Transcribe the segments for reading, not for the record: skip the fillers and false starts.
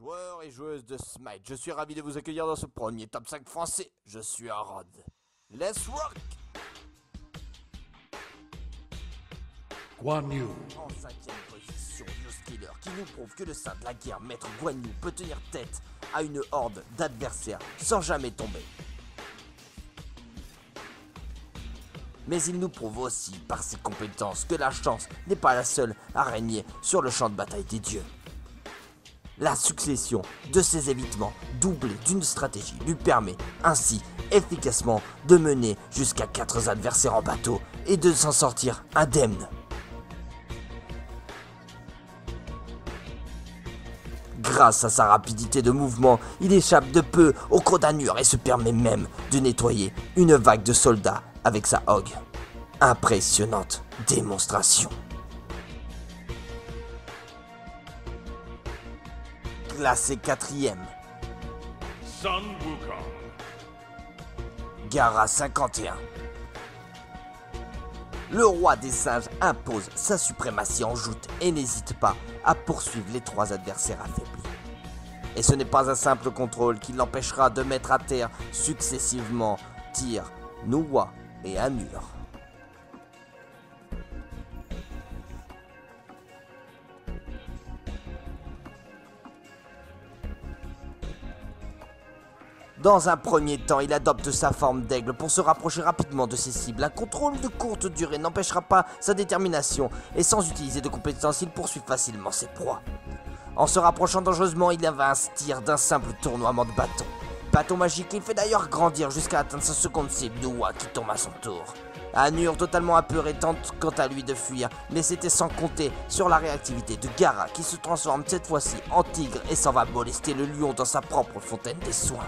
Joueurs et joueuses de Smite, je suis ravi de vous accueillir dans ce premier top 5 français. Je suis Rod. Let's rock! Guan Yu. En 5ème position, Youskiller, qui nous prouve que le saint de la guerre, Maître Guan Yu, peut tenir tête à une horde d'adversaires sans jamais tomber. Mais il nous prouve aussi, par ses compétences, que la chance n'est pas la seule à régner sur le champ de bataille des dieux. La succession de ces évitements, doublée d'une stratégie, lui permet ainsi efficacement de mener jusqu'à 4 adversaires en bateau et de s'en sortir indemne. Grâce à sa rapidité de mouvement, il échappe de peu au Crodanur et se permet même de nettoyer une vague de soldats avec sa Hog. Impressionnante démonstration. Classé 4ème, Sun Wukong. Gaara 51. Le roi des singes impose sa suprématie en joute et n'hésite pas à poursuivre les 3 adversaires affaiblis. Et ce n'est pas un simple contrôle qui l'empêchera de mettre à terre successivement Tyr, Nuwa et Anur. Dans un premier temps, il adopte sa forme d'aigle pour se rapprocher rapidement de ses cibles. Un contrôle de courte durée n'empêchera pas sa détermination, et sans utiliser de compétences, il poursuit facilement ses proies. En se rapprochant dangereusement, il avance Tyr d'un simple tournoiement de bâton. Bâton magique, il fait d'ailleurs grandir jusqu'à atteindre sa seconde cible, Nuwa, qui tombe à son tour. Anur, totalement apeuré, tente quant à lui de fuir, mais c'était sans compter sur la réactivité de Gaara, qui se transforme cette fois-ci en tigre et s'en va molester le lion dans sa propre fontaine des soins.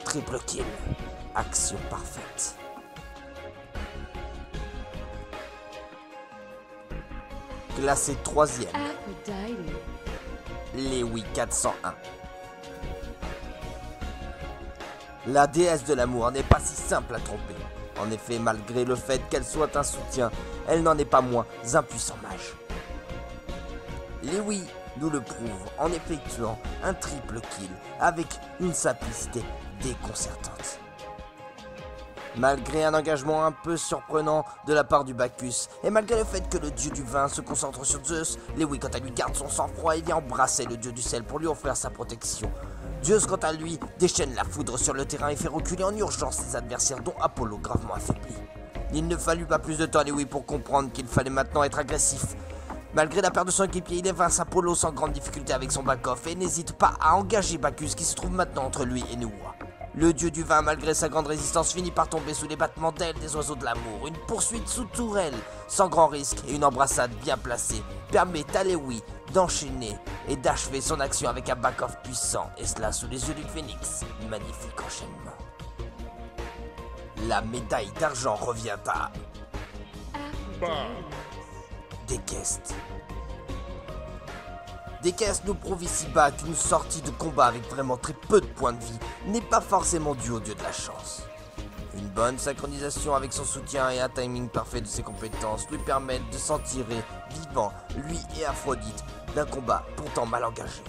Triple kill, action parfaite. Classé 3ème, Lewi 401. La déesse de l'amour n'est pas si simple à tromper. En effet, malgré le fait qu'elle soit un soutien, elle n'en est pas moins un puissant mage. Lewi nous le prouve en effectuant un triple kill avec une simplicité déconcertante. Malgré un engagement un peu surprenant de la part du Bacchus, et malgré le fait que le dieu du vin se concentre sur Zeus, Lewi quant à lui garde son sang-froid et vient embrasser le dieu du sel pour lui offrir sa protection. Zeus quant à lui déchaîne la foudre sur le terrain et fait reculer en urgence ses adversaires dont Apollo gravement affaibli. Il ne fallut pas plus de temps à Lewi pour comprendre qu'il fallait maintenant être agressif. Malgré la perte de son équipier, il évince Apollo sans grande difficulté avec son back-off et n'hésite pas à engager Bacchus qui se trouve maintenant entre lui et Nuwa. Le dieu du vin, malgré sa grande résistance, finit par tomber sous les battements d'ailes des oiseaux de l'amour. Une poursuite sous tourelle, sans grand risque, et une embrassade bien placée permet à Lewi d'enchaîner et d'achever son action avec un back-off puissant, et cela sous les yeux du phénix. Magnifique enchaînement. La médaille d'argent revient à Dekest. Dekest nous prouve ici-bas qu'une sortie de combat avec vraiment très peu de points de vie n'est pas forcément due au dieu de la chance. Une bonne synchronisation avec son soutien et un timing parfait de ses compétences lui permettent de s'en tirer vivant, lui et Aphrodite, d'un combat pourtant mal engagé.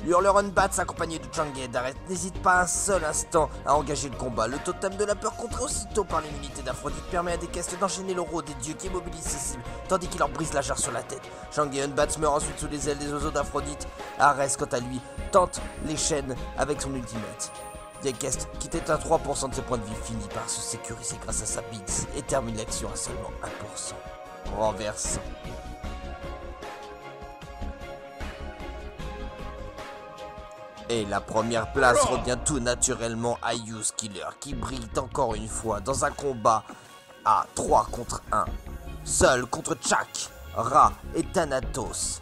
L'Hurler Unbat accompagné de Chang'e d'Aret n'hésite pas un seul instant à engager le combat. Le totem de la peur contré aussitôt par l'immunité d'Aphrodite permet à Dekest d'enchaîner l'euro des dieux qui immobilise ses cibles, tandis qu'il leur brise la jarre sur la tête. Chang'e Unbat meurt ensuite sous les ailes des oiseaux d'Aphrodite. Ares, quant à lui, tente les chaînes avec son ultimate. Dekest, qui était à 3% de ses points de vie, finit par se sécuriser grâce à sa bite et termine l'action à seulement 1%. Renversant. Et la première place revient tout naturellement à Youskiller, qui brille encore une fois dans un combat à 3 contre 1. Seul contre Chak, Ra et Thanatos.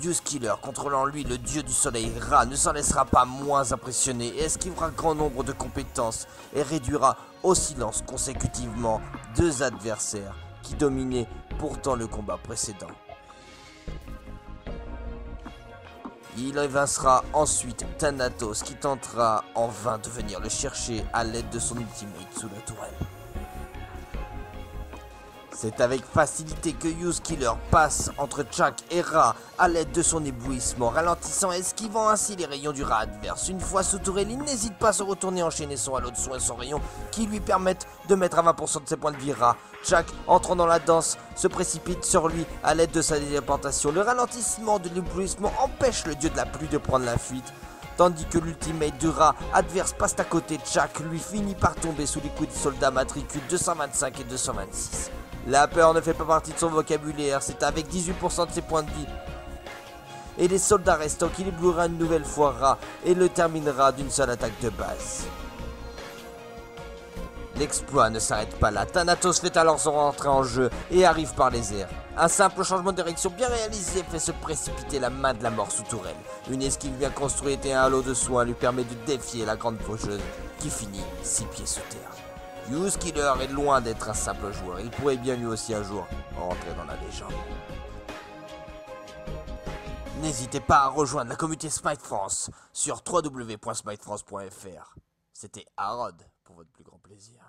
Youskiller, contrôlant lui le dieu du soleil Ra, ne s'en laissera pas moins impressionné et esquivera grand nombre de compétences et réduira au silence consécutivement 2 adversaires qui dominaient pourtant le combat précédent. Il évincera ensuite Thanatos qui tentera en vain de venir le chercher à l'aide de son ultimate sous la tourelle. C'est avec facilité que Use Killer passe entre Chuck et Ra à l'aide de son éblouissement, ralentissant et esquivant ainsi les rayons du Ra adverse. Une fois sous tourelle, il n'hésite pas à se retourner, enchaîner son halo de soin et son rayon qui lui permettent de mettre à 20% de ses points de vie Ra. Chuck, entrant dans la danse, se précipite sur lui à l'aide de sa téléportation. Le ralentissement de l'éblouissement empêche le dieu de la pluie de prendre la fuite, tandis que l'ultimate du Ra adverse passe à côté de Chuck, lui finit par tomber sous les coups de soldats matricules 225 et 226. La peur ne fait pas partie de son vocabulaire, c'est avec 18% de ses points de vie et les soldats restants qu'il éblouira une nouvelle fois Ra et le terminera d'une seule attaque de base. L'exploit ne s'arrête pas là, Thanatos fait alors son rentrée en jeu et arrive par les airs. Un simple changement de direction bien réalisé fait se précipiter la main de la mort sous tourelle. Une esquive bien construite et un halo de soin lui permet de défier la grande faucheuse qui finit 6 pieds sous terre. Use Killer est loin d'être un simple joueur, il pourrait bien lui aussi un jour rentrer dans la légende. N'hésitez pas à rejoindre la communauté Smite France sur www.smitefrance.fr. C'était Harod pour votre plus grand plaisir.